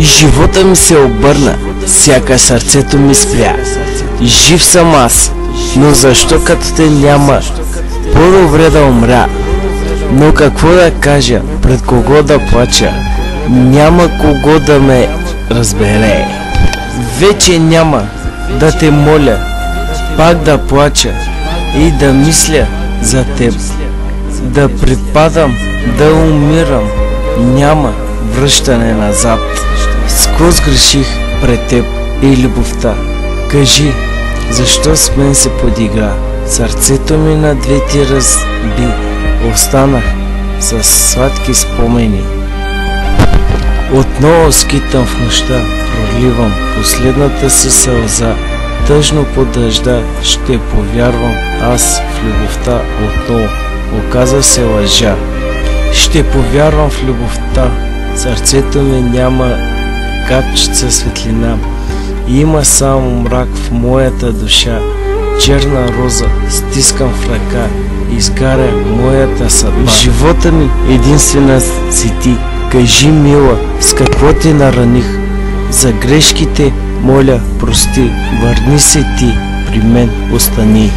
И живота ми се обърна, сякаш сърцето ми спря. Жив съм аз, но защо като те няма? По-добре да умря. Но какво да кажа, пред кого да плача? Няма кого да ме разбере. Вече няма да те моля, пак да плача и да мисля за теб. Да припадам, да умирам, няма връщане назад. Ско сгреших пред теб и любовта. Кажи, защо с мен се подигра? Сърцето ми на две ти разби. Останах с сладки спомени. Отново скитам в нощта, проливам последната си сълза. Тъжно по дъжда ще повярвам аз в любовта отново. Оказа се лъжа. Ще повярвам в любовта. Сърцето ми няма капчица светлина. Има само мрак в моята душа. Черна роза стискам в ръка. Изгаря моята съдба. Живота ми единствена си ти. Кажи, мила, с какво те нараних? За грешките, моля, прости. Върни се ти, при мен остани.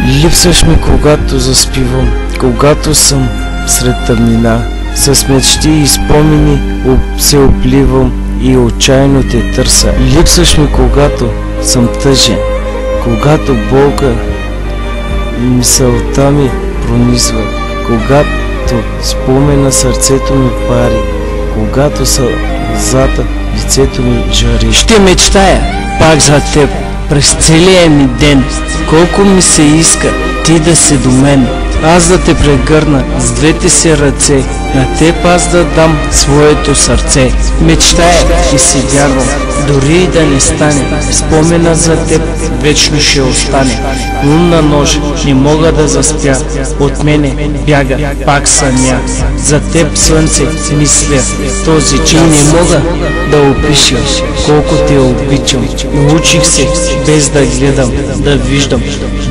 Липсваш ми, когато заспивам, когато съм сред тъмнина. С мечти и спомени се обливам и отчаяно те търся. Липсваш ми, когато съм тъжен, когато болка мисълта ми пронизва, когато спомена сърцето ми пари, когато сълзата лицето ми жари. Ще мечтая пак за теб през целия ми ден. Колко ми се иска ти да си до мен, аз да те прегърна с двете си ръце, на теб аз да дам своето сърце. Мечтая и си вярвам, дори и да не стане, спомена за теб вечно ще остане. Лунна нощ не мога да заспя, от мене бяга пак съня. За теб, слънце, мисля този час. Не мога да опиша колко те обичам. Научих се без да гледам, да виждам,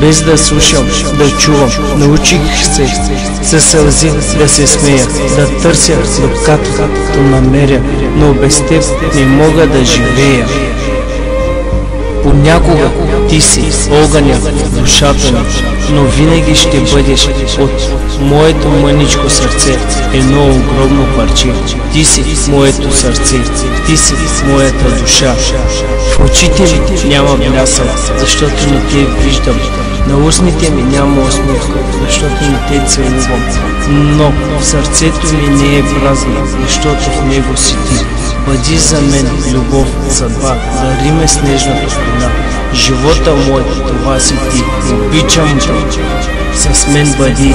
без да слушам, да чувам. Научих се със сълзи да се смея, да търся докато намеря, но без теб не мога да живея. Понякога ти си огъня в душата ми, но винаги ще бъдеш от моето мъничко сърце едно огромно парче. Ти си моето сърце, ти си моята душа. В очите ми няма блясък, защото не те виждам. На устните ми няма усмивка, защото не те целувам. Но сърцето ми не е празно, защото в него си ти. Бъди за мен любов, съдба, дари ме с нежната спина. Живота мой, това си ти, обичам те, с мен бъди.